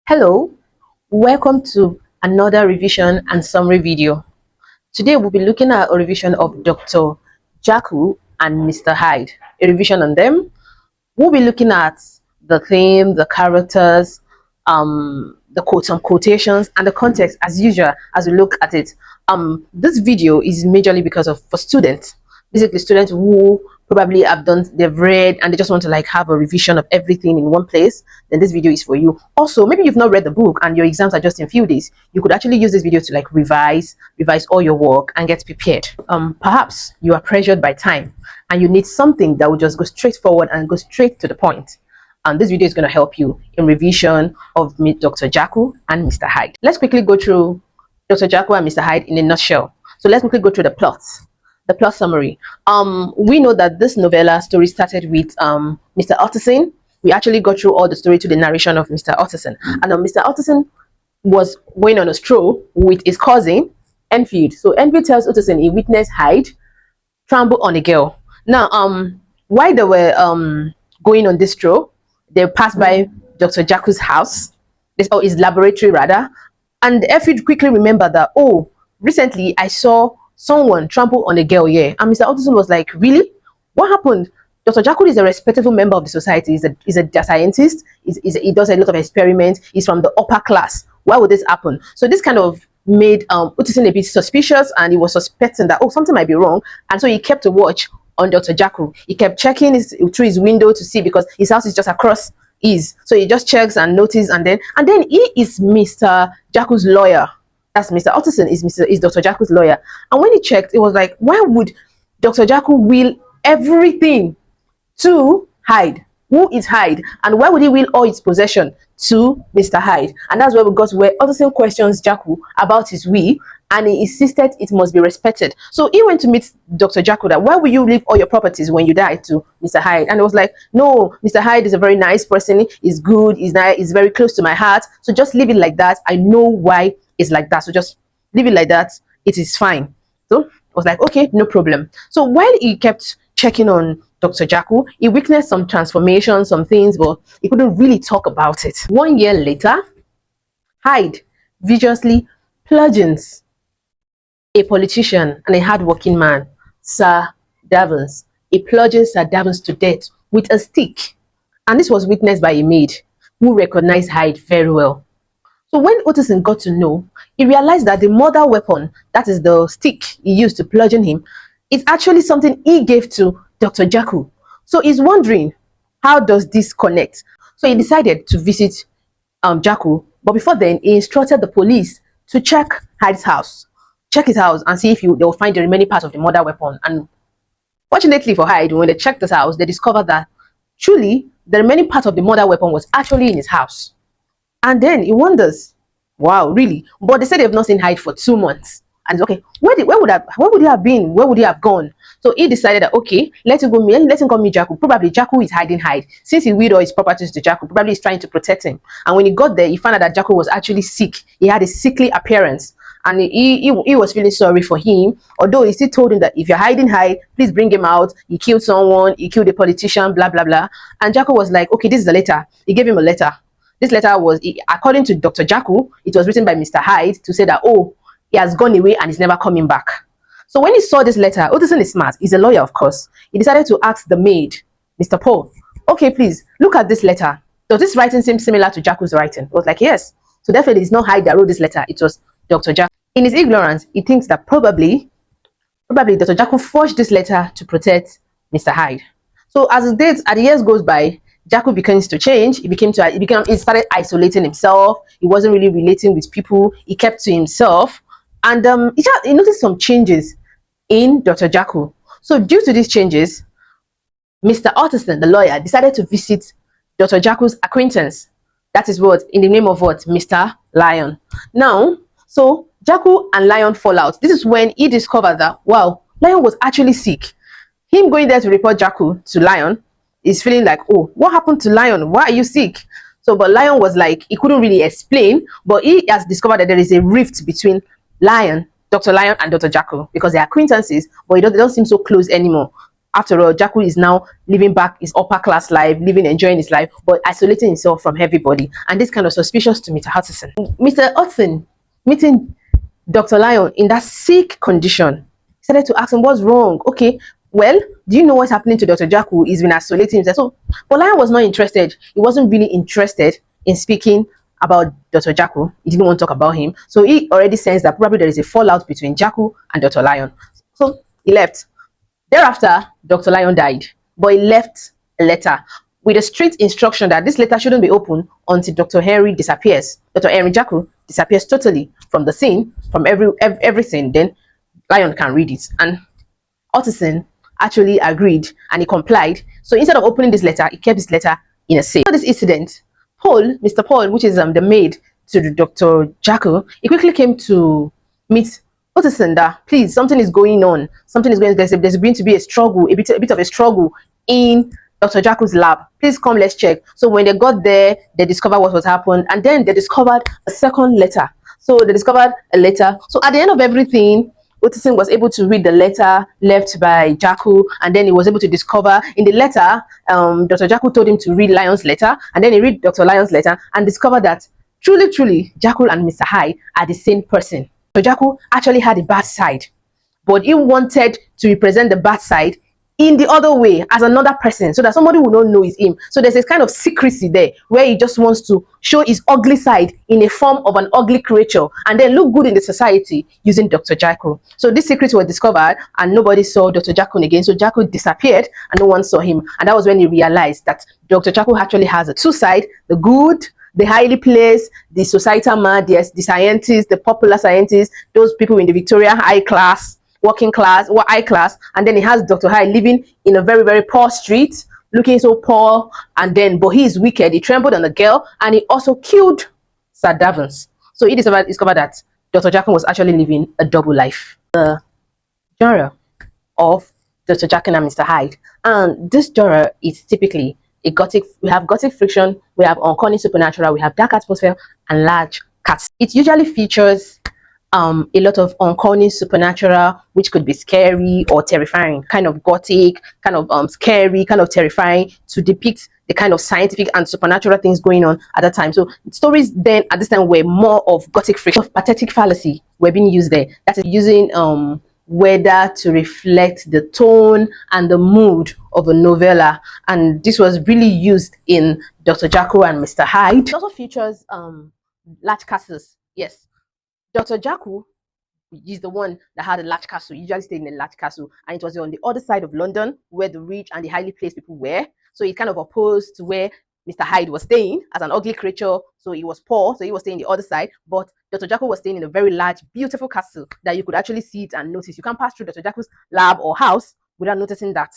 Hello, welcome to another revision and summary video. Today we'll be looking at a revision of Dr. Jekyll and Mr. Hyde. A revision on them. We'll be looking at the theme, the characters, the quotes and quotations, and the context as usual as we look at it. This video is majorly because of for students, basically students who probably they've read and they just want to like have a revision of everything in one place. Then this video is for you. Also, maybe you've not read the book and your exams are just in a few days. You could actually use this video to like revise all your work and get prepared. Perhaps you are pressured by time and you need something that will just go straight forward and go straight to the point. And this video is going to help you in revision of Dr. Jekyll and Mr. Hyde. Let's quickly go through Dr. Jekyll and Mr. Hyde in a nutshell. So let's quickly go through the plot summary. We know that this novella story started with Mr. Utterson. We actually got through all the story to the narration of Mr. Utterson. And Mr. Utterson was going on a stroll with his cousin, Enfield. So Enfield tells Utterson he witnessed Hyde trample on a girl. Now, while they were going on this stroll, they passed by Dr. Jekyll's house, or his laboratory rather, and Enfield quickly remembered that, oh, recently I saw someone trample on a girl here. And Mr. Utterson was like, really? What happened? Dr. Jekyll is a respectable member of the society. He's a scientist. He does a lot of experiments. He's from the upper class. Why would this happen? So this kind of made Utterson a bit suspicious, and he was suspecting that, oh, something might be wrong. And so he kept a watch on Dr. Jekyll. He kept checking through his window to see, because his house is just across his. So he just checks and notices, and then he is Mr. Jekyll's lawyer. That's Mr. Utterson is Dr. Jekyll's lawyer. And when he checked, it was like, why would Dr. Jekyll will everything to Hyde? Who is Hyde? And why would he will all his possession to Mr. Hyde? And that's where we got where Utterson questions Jekyll about his will, and he insisted it must be respected. So he went to meet Dr. Jekyll that, why will you leave all your properties when you die to Mr. Hyde? And it was like, no, Mr. Hyde is a very nice person. He's good. He's nice. He's very close to my heart. So just leave it like that. I know why it's like that. So just leave it like that. It is fine. So I was like, okay, no problem. So while he kept checking on Dr. Jekyll, he witnessed some transformations, some things, but he couldn't really talk about it. 1 year later, Hyde viciously bludgeons a politician and a hard-working man, Sir Davins. He bludgeons Sir Davins to death with a stick. And this was witnessed by a maid who recognized Hyde very well. So when Utterson got to know, he realized that the murder weapon, that is the stick he used to bludgeon him, is actually something he gave to Dr. Jekyll. So he's wondering, how does this connect? So he decided to visit Jekyll, but before then, he instructed the police to check Hyde's house. Check his house and see if they will find the remaining part of the murder weapon. And fortunately for Hyde, when they checked his house, they discovered that truly the remaining part of the murder weapon was actually in his house. And then he wonders, wow, really? But they said they've not seen Hyde for 2 months. And okay, where would he have been? Where would he have gone? So he decided that, okay, let him call me Jekyll. Probably Jekyll is hiding Hyde. Since he willed all his properties to Jekyll, probably he's trying to protect him. And when he got there, he found out that Jekyll was actually sick. He had a sickly appearance. And he was feeling sorry for him, although he still told him that if you're hiding Hyde, please bring him out. He killed someone, he killed a politician, blah, blah, blah. And Jekyll was like, okay, this is the letter. He gave him a letter. This letter was, according to Dr. Jekyll, it was written by Mr. Hyde to say that, oh, he has gone away and he's never coming back. So when he saw this letter, Utterson is smart. He's a lawyer, of course. He decided to ask the maid, Mr. Paul, okay, please, look at this letter. Does this writing seem similar to Jekyll's writing? I was like, yes. So definitely it's not Hyde that wrote this letter. It was Dr. Jekyll. In his ignorance, he thinks that probably Dr. Jekyll forged this letter to protect Mr. Hyde. So as the years goes by, Jekyll begins to change. He started isolating himself. He wasn't really relating with people. He kept to himself. And he noticed some changes in Dr. Jekyll. So due to these changes, Mr. Utterson, the lawyer, decided to visit Dr. Jekyll's acquaintance. That is what, in the name of what? Mr. Lyon. Now, so Jekyll and Lyon fall out. This is when he discovered that, wow, Lyon was actually sick. Him going there to report Jekyll to Lyon is feeling like, oh, what happened to Lyon? Why are you sick? So, but Lyon was like, he couldn't really explain, but he has discovered that there is a rift between Dr. Lyon and Dr. Jekyll, because they're acquaintances, but they don't seem so close anymore. After all, Jekyll is now living back his upper class life, living, enjoying his life, but isolating himself from everybody. And this kind of suspicious to Mr. Hutchinson. Mr. Hudson, meeting Dr. Lyon in that sick condition, started to ask him what's wrong. Okay, well, do you know what's happening to Dr. Jekyll? He's been isolating himself. So, but Lyon was not interested. He wasn't really interested in speaking about Dr. Jekyll. He didn't want to talk about him. So he already sensed that probably there is a fallout between Jekyll and Dr. Lyon. So he left. Thereafter, Dr. Lyon died, but he left a letter with a strict instruction that this letter shouldn't be opened until Dr. Henry disappears. Dr. Henry Jekyll disappears totally from the scene, from everything. Then Lyon can read it. And Hutchinson actually agreed and he complied. So instead of opening this letter, he kept this letter in a safe. After this incident, Mr. Paul, which is the maid to the Dr. Jekyll, he quickly came to meet Hutchinson that please, something is going on. Something is going on. There's going to be a struggle, a bit of a struggle in Dr. Jekyll's lab. Please come, let's check. So when they got there, they discovered what was happened, and then they discovered a second letter. So they discovered a letter. So at the end of everything, Hutchinson was able to read the letter left by Jekyll, and then he was able to discover in the letter, Dr. Jekyll told him to read Lyon's letter, and then he read Dr. Lyon's letter and discovered that truly, Jekyll and Mr. Hyde are the same person. So Jekyll actually had a bad side, but he wanted to represent the bad side in the other way as another person so that somebody will not know it's him. So there's this kind of secrecy there where he just wants to show his ugly side in a form of an ugly creature and then look good in the society using Dr. Jekyll. So this secret was discovered and nobody saw Dr. Jekyll again. So Jekyll disappeared and no one saw him. And that was when he realized that Dr. Jekyll actually has a two side, the good, the highly placed, the societal man, the scientists, the popular scientists, those people in the Victoria high class, working class, or high class, and then he has Dr. Hyde living in a very poor street, looking so poor, and then, but he is wicked. He trampled on a girl, and he also killed Sir Davins. So he discovered that Dr. Jekyll was actually living a double life. The genre of Dr. Jekyll and Mr. Hyde, and this genre is typically a gothic. We have gothic fiction, we have uncanny supernatural, we have dark atmosphere, and large cast. It usually features a lot of uncanny supernatural, which could be scary or terrifying, kind of gothic, kind of scary, kind of terrifying, to depict the kind of scientific and supernatural things going on at that time. So stories then at this time were more of gothic fiction. Of pathetic fallacy were being used there. That is using weather to reflect the tone and the mood of a novella, and this was really used in Dr. Jekyll and Mr. Hyde. It also features large castles. Yes, Dr. Jekyll is the one that had a large castle. He usually stayed in a large castle, and it was on the other side of London where the rich and the highly placed people were. So it kind of opposed to where Mr. Hyde was staying as an ugly creature. So he was poor, so he was staying the other side. But Dr. Jekyll was staying in a very large, beautiful castle that you could actually see it and notice. You can't pass through Dr. Jekyll's lab or house without noticing that.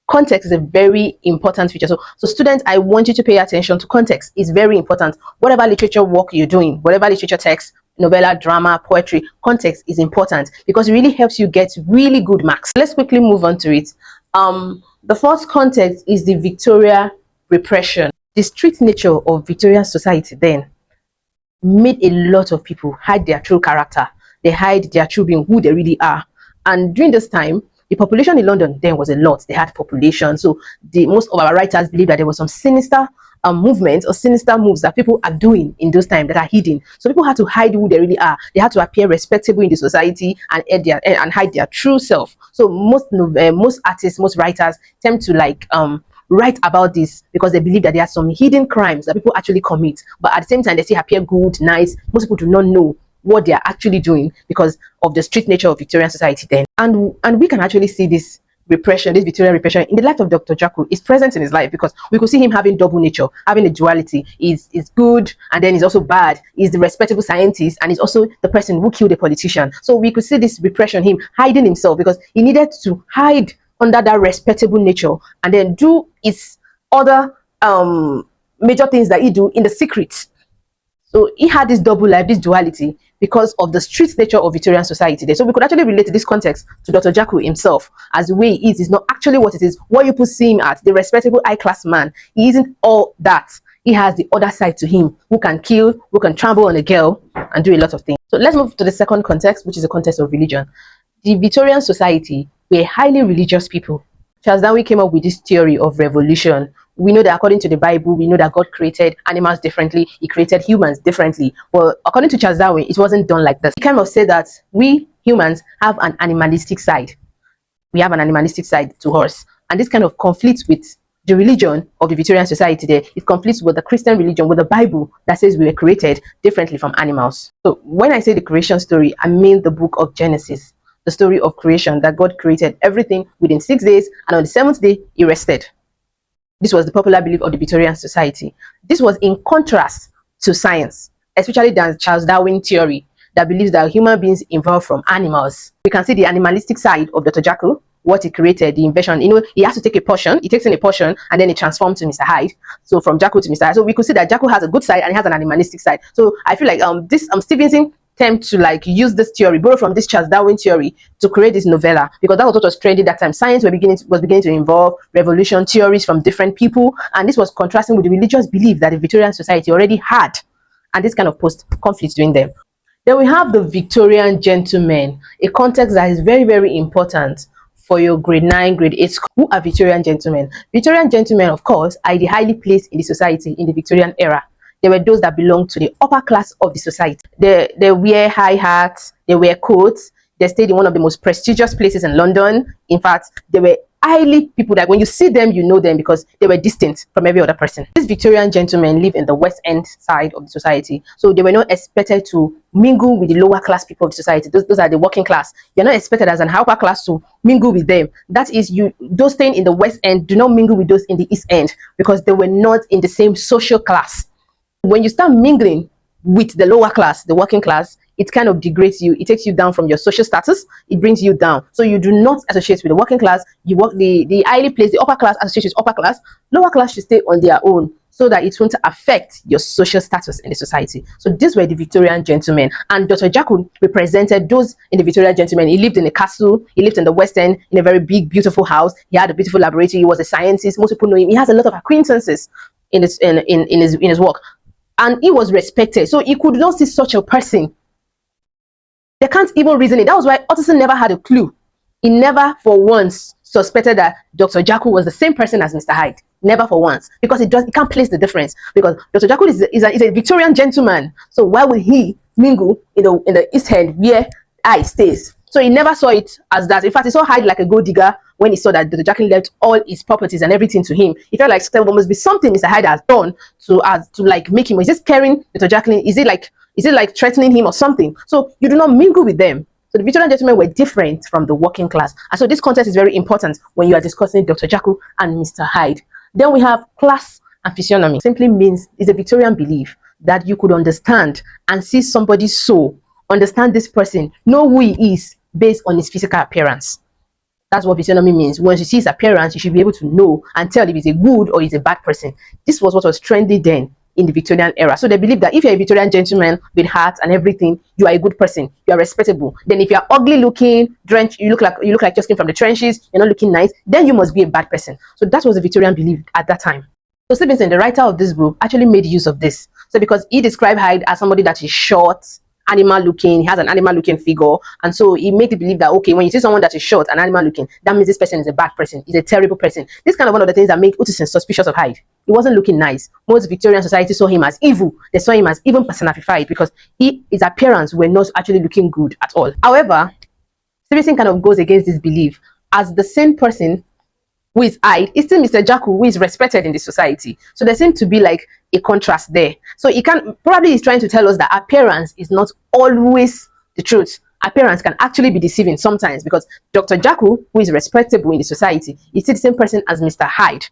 Context is a very important feature. So students, I want you to pay attention to context. It's very important. Whatever literature work you're doing, whatever literature text, novella, drama, poetry, context is important because it really helps you get really good marks. Let's quickly move on to it. The first context is the Victoria repression. The strict nature of Victorian society then made a lot of people hide their true character. They hide their true being, who they really are. And during this time, the population in London then was a lot. They had population. So most of our writers believe that there was some sinister movements or sinister moves that people are doing in those times that are hidden. So people had to hide who they really are. They had to appear respectable in the society and hide their true self. So most artists, most writers tend to write about this because they believe that there are some hidden crimes that people actually commit, but at the same time they still appear good, nice. Most people do not know what they are actually doing because of the strict nature of Victorian society then. And we can actually see this repression, this Victorian repression in the life of Dr. Jekyll. Is present in his life because we could see him having double nature, having a duality. He's good and then he's also bad. He's the respectable scientist and he's also the person who killed a politician. So we could see this repression, him hiding himself because he needed to hide under that respectable nature and then do his other major things that he do in the secret. So he had this double life, this duality, because of the strict nature of Victorian society there. So we could actually relate this context to Dr. Jekyll himself, as the way he is not actually what it is, what you could see him at, the respectable high-class man. He isn't all that. He has the other side to him, who can kill, who can trample on a girl, and do a lot of things. So let's move to the second context, which is the context of religion. The Victorian society were highly religious people. Charles Darwin came up with this theory of revolution. We know that according to the Bible, we know that God created animals differently. He created humans differently. Well, according to Charles Darwin, it wasn't done like this. He kind of said that we humans have an animalistic side. We have an animalistic side to us. And this kind of conflicts with the religion of the Victorian society there. It conflicts with the Christian religion, with the Bible that says we were created differently from animals. So when I say the creation story, I mean the book of Genesis, the story of creation, that God created everything within 6 days, and on the seventh day, he rested. This was the popular belief of the Victorian society. This was in contrast to science, especially the Charles Darwin theory that believes that human beings evolved from animals. We can see the animalistic side of Dr. Jekyll, what he created, the invention. You know, he has to take a portion, he takes in a portion, and then he transforms to Mr. Hyde. So from Jekyll to Mr. Hyde. So we could see that Jekyll has a good side and he has an animalistic side. So I feel like this Stevenson tend to like use this theory, borrow from this Charles Darwin theory to create this novella, because that was what was trending that time. Science was beginning to involve revolution theories from different people, and this was contrasting with the religious belief that the Victorian society already had, and this kind of posed conflict between them. Then we have the Victorian gentleman, a context that is very, very important for your grade 9, grade 8 school. Who are Victorian gentlemen? Victorian gentlemen, of course, are the highly placed in the society in the Victorian era. They were those that belonged to the upper class of the society. They wear high hats, they wear coats, they stayed in one of the most prestigious places in London. In fact, they were highly people that when you see them, you know them because they were distinct from every other person. These Victorian gentlemen live in the West End side of the society, so they were not expected to mingle with the lower class people of the society. Those are the working class. You're not expected as an upper class to mingle with them. That is, those staying in the West End do not mingle with those in the East End because they were not in the same social class. When you start mingling with the lower class, the working class, it kind of degrades you. It takes you down from your social status. It brings you down. So you do not associate with the working class. You work the highly placed, the upper class associates with upper class. Lower class should stay on their own so that it won't affect your social status in the society. So these were the Victorian gentlemen. And Dr. Jekyll represented those in the Victorian gentlemen. He lived in a castle. He lived in the West End in a very big, beautiful house. He had a beautiful laboratory. He was a scientist. Most people know him. He has a lot of acquaintances in his work. And he was respected. So he could not see such a person. They can't even reason it. That was why Utterson never had a clue. He never for once suspected that Dr. Jekyll was the same person as Mr. Hyde. Never for once. Because he can't place the difference. Because Dr. Jekyll is a Victorian gentleman. So why would he mingle in the East End where Hyde stays? So he never saw it as that. In fact, he saw Hyde like a gold digger when he saw that Dr. Jekyll left all his properties and everything to him. He felt like there must be something Mr. Hyde has done to like make him. Is this scaring Dr. Jekyll? Is it like threatening him or something? So you do not mingle with them. So the Victorian gentlemen were different from the working class. And so this context is very important when you are discussing Dr. Jekyll and Mr. Hyde. Then we have class and physiognomy. Simply means it's a Victorian belief that you could understand and see somebody's soul, understand this person, know who he is based on his physical appearance. That's what physiognomy means. Once you see his appearance, you should be able to know and tell if he's a good or he's a bad person. This was what was trendy then in the Victorian era. So they believe that if you're a Victorian gentleman with heart and everything, you are a good person, you are respectable. Then if you're ugly looking, drenched, you look like just came from the trenches, you're not looking nice, then you must be a bad person. So that was the Victorian belief at that time. So Stevenson, the writer of this book, actually made use of this. So because he described Hyde as somebody that is short, animal looking, he has an animal looking figure, and so he made it believe that okay, when you see someone that is short and animal looking, that means this person is a bad person, he's a terrible person. This kind of one of the things that made Utterson suspicious of Hyde. He wasn't looking nice. Most Victorian society saw him as evil. They saw him as even personified because his appearance were not actually looking good at all. However, Stevenson kind of goes against this belief, as the same person who is Hyde is still Mr. Jekyll, who is respected in the society. So there seems to be like a contrast there. So he can probably is trying to tell us that appearance is not always the truth. Appearance can actually be deceiving sometimes, because Dr. Jekyll, who is respectable in the society, is still the same person as Mr. Hyde,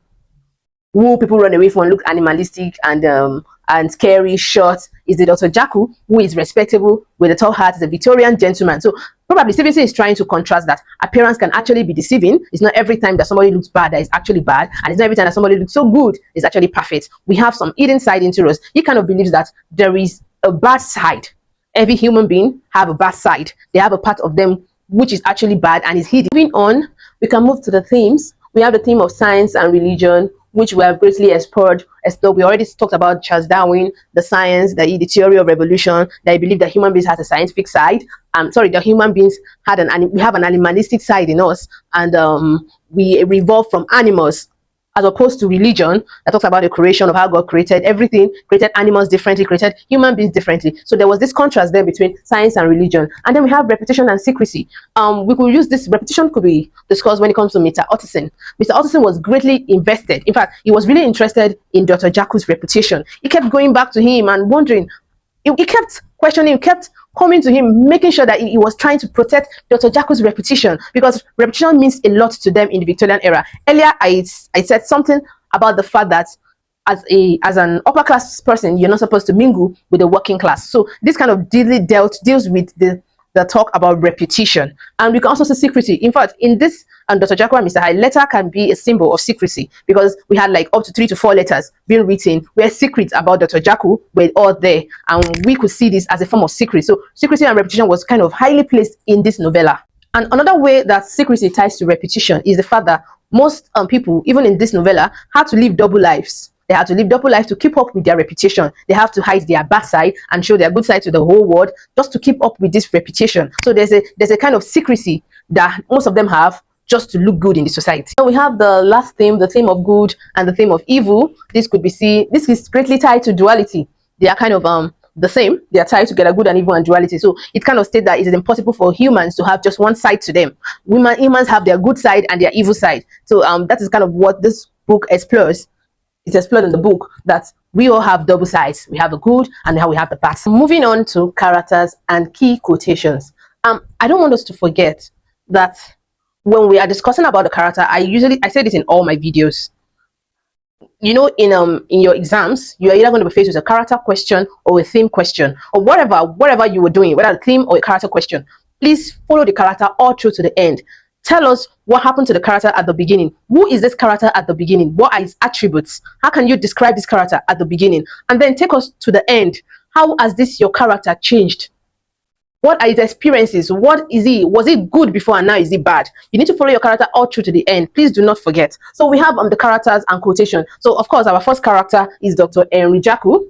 who people run away from, look animalistic and scary, short. Is the Dr. Jekyll who is respectable with a tall hat, is a Victorian gentleman. So probably Stevenson is trying to contrast that appearance can actually be deceiving. It's not every time that somebody looks bad that is actually bad, and it's not every time that somebody looks so good is actually perfect. We have some hidden side into us. He kind of believes that there is a bad side. Every human being have a bad side. They have a part of them which is actually bad and is hidden. Moving on, we can move to the themes. We have the theme of science and religion, which we have greatly explored. We already talked about Charles Darwin, the science, the theory of revolution, that he believed that human beings has a scientific side. The human beings we have an animalistic side in us, and we revolve from animals, as opposed to religion that talks about the creation of how God created everything, created animals differently, created human beings differently. So there was this contrast there between science and religion. And then we have repetition and secrecy. We could use this repetition could be discussed when it comes to Mr. Utterson. Mr. Utterson was greatly invested. In fact, he was really interested in Dr. Jekyll's reputation. He kept going back to him and wondering. He kept questioning, kept coming to him, making sure that he was trying to protect Dr. Jekyll's reputation, because reputation means a lot to them in the Victorian era. Earlier, I said something about the fact that as an upper class person, you're not supposed to mingle with the working class. So this kind of deals with the talk about reputation. And we can also see secrecy. In fact, in this Dr. Jekyll and Mr. Hyde, letter can be a symbol of secrecy, because we had like up to 3 to 4 letters being written where secrets about Dr. Jekyll were all there, and we could see this as a form of secret. So secrecy and repetition was kind of highly placed in this novella. And another way that secrecy ties to repetition is the fact that most people, even in this novella, had to live double lives. They had to live double lives to keep up with their reputation. They have to hide their bad side and show their good side to the whole world, just to keep up with this reputation. So there's a kind of secrecy that most of them have, just to look good in the society. So we have the last theme, the theme of good and the theme of evil. This is greatly tied to duality. They are kind of the same. They are tied together, good and evil and duality. So it kind of states that it is impossible for humans to have just one side to them. Humans have their good side and their evil side. So that is kind of what this book explores. It's explored in the book that we all have double sides. We have the good and how we have the bad. Moving on to characters and key quotations. I don't want us to forget that when we are discussing about the character, I say this in all my videos. You know, in your exams, you are either going to be faced with a character question or a theme question, or whatever you were doing, whether a theme or a character question. Please follow the character all through to the end. Tell us what happened to the character at the beginning. Who is this character at the beginning? What are his attributes? How can you describe this character at the beginning? And then take us to the end. How has your character changed? What are his experiences? What is he? Was he good before and now is he bad? You need to follow your character all through to the end. Please do not forget. So we have the characters and quotation. So of course, our first character is Dr. Henry Jekyll,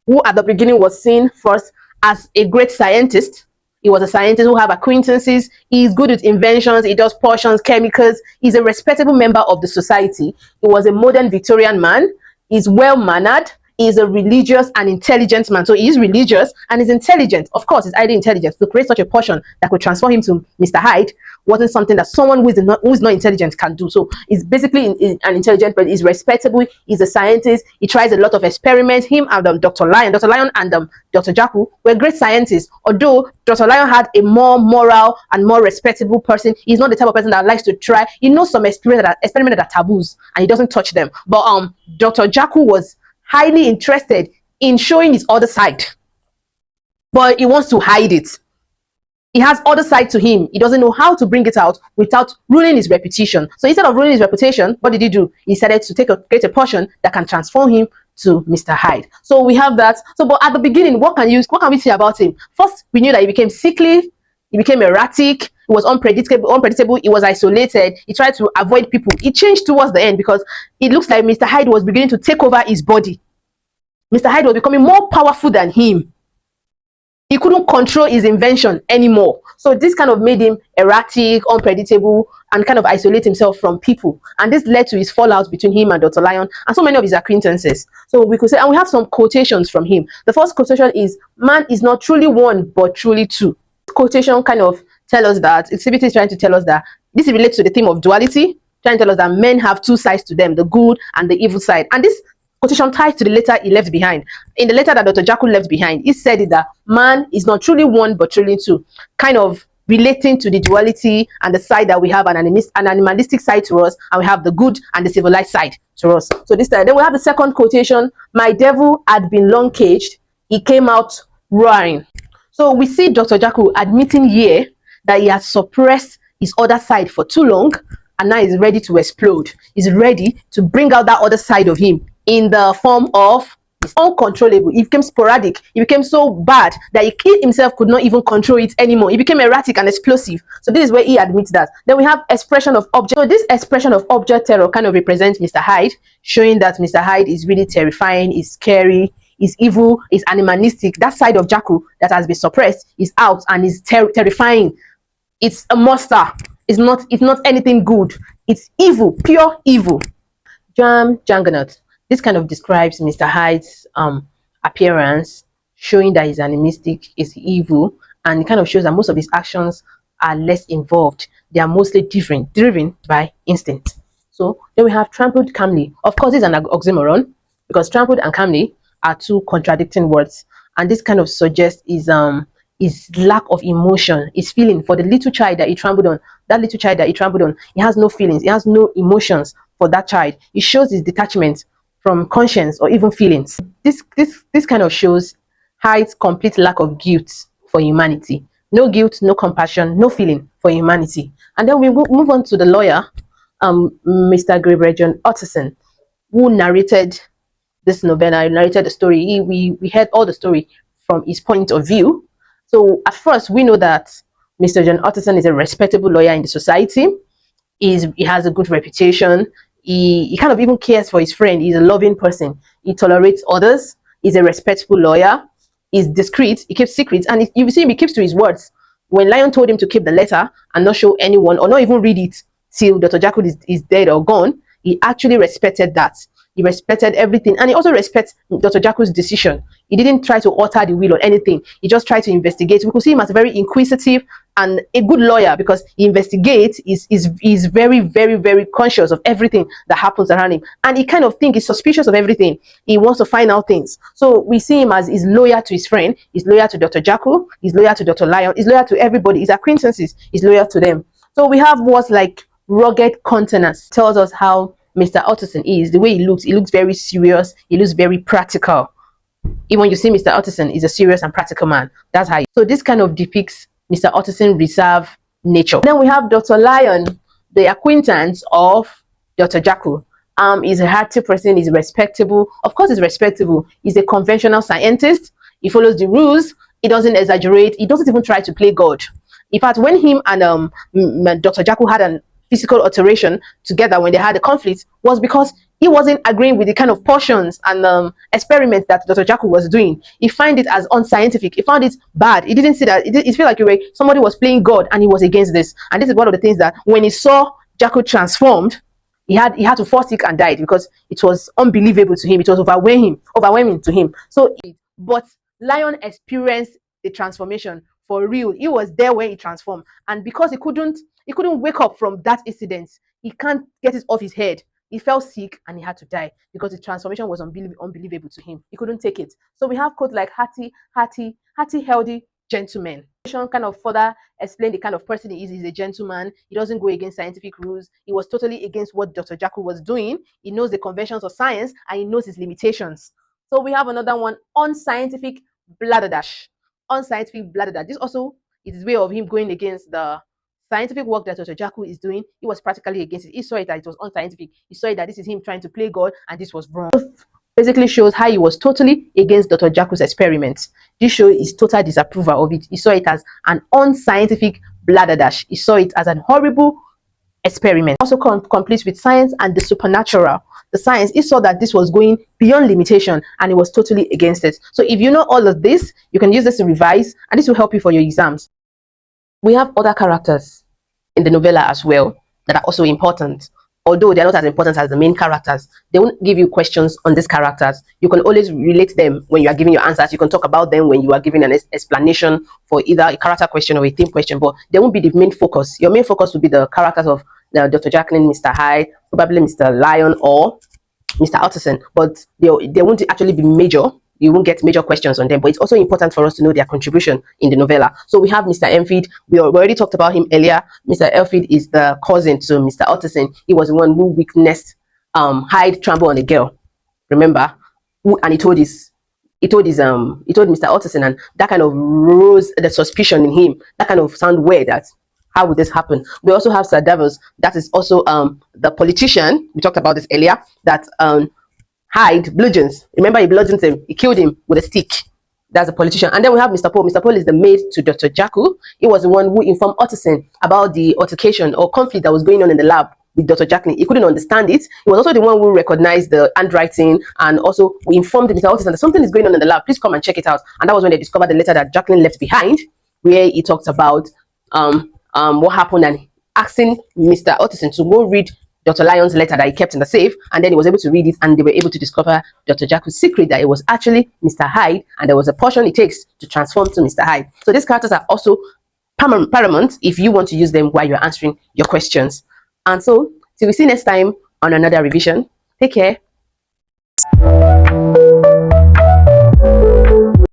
who at the beginning was seen first as a great scientist. He was a scientist who have acquaintances. He's good with inventions. He does potions, chemicals. He's a respectable member of the society. He was a modern Victorian man. He's well-mannered. He's a religious and intelligent man. So he is religious and is intelligent. Of course, he's highly intelligent. To create such a potion that could transform him to Mr. Hyde wasn't something that someone who is not intelligent can do. So he's basically an intelligent, but he's respectable. He's a scientist. He tries a lot of experiments. Him and Dr. Lyon and Dr. Jekyll were great scientists. Although Dr. Lyon had a more moral and more respectable person. He's not the type of person that likes to try. He knows some experiments that are taboos and he doesn't touch them. But Dr. Jekyll was highly interested in showing his other side, but he wants to hide it. He has other side to him. He doesn't know how to bring it out without ruining his reputation. So instead of ruining his reputation, what did he do? He decided to create a potion that can transform him to Mr. Hyde. So we have that. So, but at the beginning, what can we say about him? First, we knew that he became sickly, he became erratic, he was unpredictable, he was isolated, he tried to avoid people. He changed towards the end because it looks like Mr. Hyde was beginning to take over his body. Mr. Hyde was becoming more powerful than him. He couldn't control his invention anymore. So this kind of made him erratic, unpredictable, and kind of isolate himself from people. And this led to his fallout between him and Dr. Lyon and so many of his acquaintances. So we could say, and we have some quotations from him. The first quotation is, "Man is not truly one, but truly two." This quotation kind of tell us that, exhibit is trying to tell us that this relates to the theme of duality, trying to tell us that men have two sides to them, the good and the evil side. And this quotation ties to the letter he left behind. In the letter that Dr. Jekyll left behind, he said that man is not truly one, but truly two, kind of relating to the duality and the side that we have an animalistic side to us, and we have the good and the civilized side to us. So this time, then we have the second quotation, "My devil had been long caged, he came out roaring." So we see Dr. Jekyll admitting here that he has suppressed his other side for too long, and now he's ready to explode. He's ready to bring out that other side of him in the form of it's uncontrollable. He became sporadic. He became so bad that he himself could not even control it anymore. He became erratic and explosive. So this is where he admits that. Then we have expression of object. So this expression of object terror kind of represents Mr. Hyde, showing that Mr. Hyde is really terrifying, is scary, is evil, is animalistic. That side of Jekyll that has been suppressed is out and is terrifying. It's a monster. It's not anything good. It's evil, pure evil. Juggernaut. This kind of describes Mr. Hyde's appearance, showing that he's animistic, is evil, and it kind of shows that most of his actions are less involved. They are mostly driven by instinct. So then we have trampled calmly. Of course, it's an oxymoron because trampled and calmly are two contradicting words, and this kind of suggests is lack of emotion, is feeling for the little child that he trampled on. That little child that he trampled on, he has no feelings, he has no emotions for that child. It shows his detachment from conscience or even feelings. This kind of shows Hyde's complete lack of guilt for humanity. No guilt, no compassion, no feeling for humanity. And then we move on to the lawyer, Mr. Gabriel John Utterson, who narrated this novella, narrated the story. We heard all the story from his point of view. So at first, we know that Mr. John Utterson is a respectable lawyer in the society. He has a good reputation. He kind of even cares for his friend. He's a loving person. He tolerates others. He's a respectful lawyer. He's discreet. He keeps secrets. And you see him, he keeps to his words. When Lion told him to keep the letter and not show anyone or not even read it till Dr. Jekyll is dead or gone, he actually respected that. He respected everything. And he also respects Dr. Jekyll's decision. He didn't try to alter the will or anything. He just tried to investigate. We could see him as a very inquisitive and a good lawyer because he investigates, is very, very, very conscious of everything that happens around him. And he kind of think he's suspicious of everything. He wants to find out things. So we see him as he's loyal to his friend. He's loyal to Dr. Jekyll. He's loyal to Dr. Lion. He's loyal to everybody. His acquaintances. He's loyal to them. So we have words like rugged countenance. Tells us how Mr. Utterson is. The way he looks very serious. He looks very practical. Even when you see Mr. Utterson, he's a serious and practical man. That's how. So this kind of depicts Mr. Utterson's reserved nature. Then we have Dr. Lion, the acquaintance of Dr. Jekyll. He's a hearty person. He's respectable. Of course, he's respectable. He's a conventional scientist. He follows the rules. He doesn't exaggerate. He doesn't even try to play God. In fact, when him and Dr. Jekyll had an physical alteration together when they had a conflict was because he wasn't agreeing with the kind of portions and experiments that Dr. Jekyll was doing. He found it as unscientific. He found it bad. He didn't see that. It felt like somebody was playing God and he was against this. And this is one of the things that when he saw Jekyll transformed, he had to fall sick and died because it was unbelievable to him. It was overwhelming to him. But Lion experienced the transformation for real. He was there when he transformed, and because he couldn't wake up from that incident, he can't get it off his head. He fell sick and he had to die because the transformation was unbelievable to him. He couldn't take it. So we have quotes like hearty, healthy gentleman. Kind of further explain the kind of person he is. He's a gentleman. He doesn't go against scientific rules. He was totally against what Dr. Jekyll was doing. He knows the conventions of science and he knows his limitations. So we have another one, unscientific bladderdash. Unscientific bladderdash. This also is his way of him going against the scientific work that Dr. Jekyll is doing. He was practically against it. He saw it that it was unscientific. He saw it that this is him trying to play God and this was wrong. Basically shows how he was totally against Dr. Jekyll's experiments. This shows his total disapproval of it. He saw it as an unscientific bladderdash. He saw it as an horrible experiment. Also complete with science and the supernatural. The science, he saw that this was going beyond limitation and he was totally against it. So if you know all of this, you can use this to revise and this will help you for your exams. We have other characters in the novella as well that are also important. Although they're not as important as the main characters, they won't give you questions on these characters. You can always relate them when you are giving your answers. You can talk about them when you are giving an explanation for either a character question or a theme question, but they won't be the main focus. Your main focus will be the characters of Dr. Jekyll, Mr. Hyde, probably Mr. Lion or Mr. Utterson, but they won't actually be major. You won't get major questions on them, but it's also important for us to know their contribution in the novella. So we have Mr. Enfield. We already talked about him earlier. Mr. Enfield is the cousin to Mr. Utterson. He was the one who witnessed Hyde trample on a girl. Remember? And he told Mr. Utterson, and that kind of rose the suspicion in him. That kind of sound weird. That how would this happen? We also have Sir Davos. That is also the politician. We talked about this earlier. That Hyde bludgeons. Remember, he bludgeons him. He killed him with a stick. That's a politician. And then we have Mr. Paul. Mr. Paul is the maid to Dr. Jekyll. He was the one who informed Utterson about the altercation or conflict that was going on in the lab with Dr. Jekyll. He couldn't understand it. He was also the one who recognized the handwriting, and also we informed Mr. Utterson that something is going on in the lab. Please come and check it out. And that was when they discovered the letter that Jekyll left behind, where he talks about what happened, and asking Mr. Ottison to go read Dr. Lyon's letter that he kept in the safe, and then he was able to read it, and they were able to discover Dr. Jekyll's secret, that it was actually Mr. Hyde, and there was a portion it takes to transform to Mr. Hyde. So these characters are also paramount if you want to use them while you're answering your questions. And so, till we see next time on another revision, take care.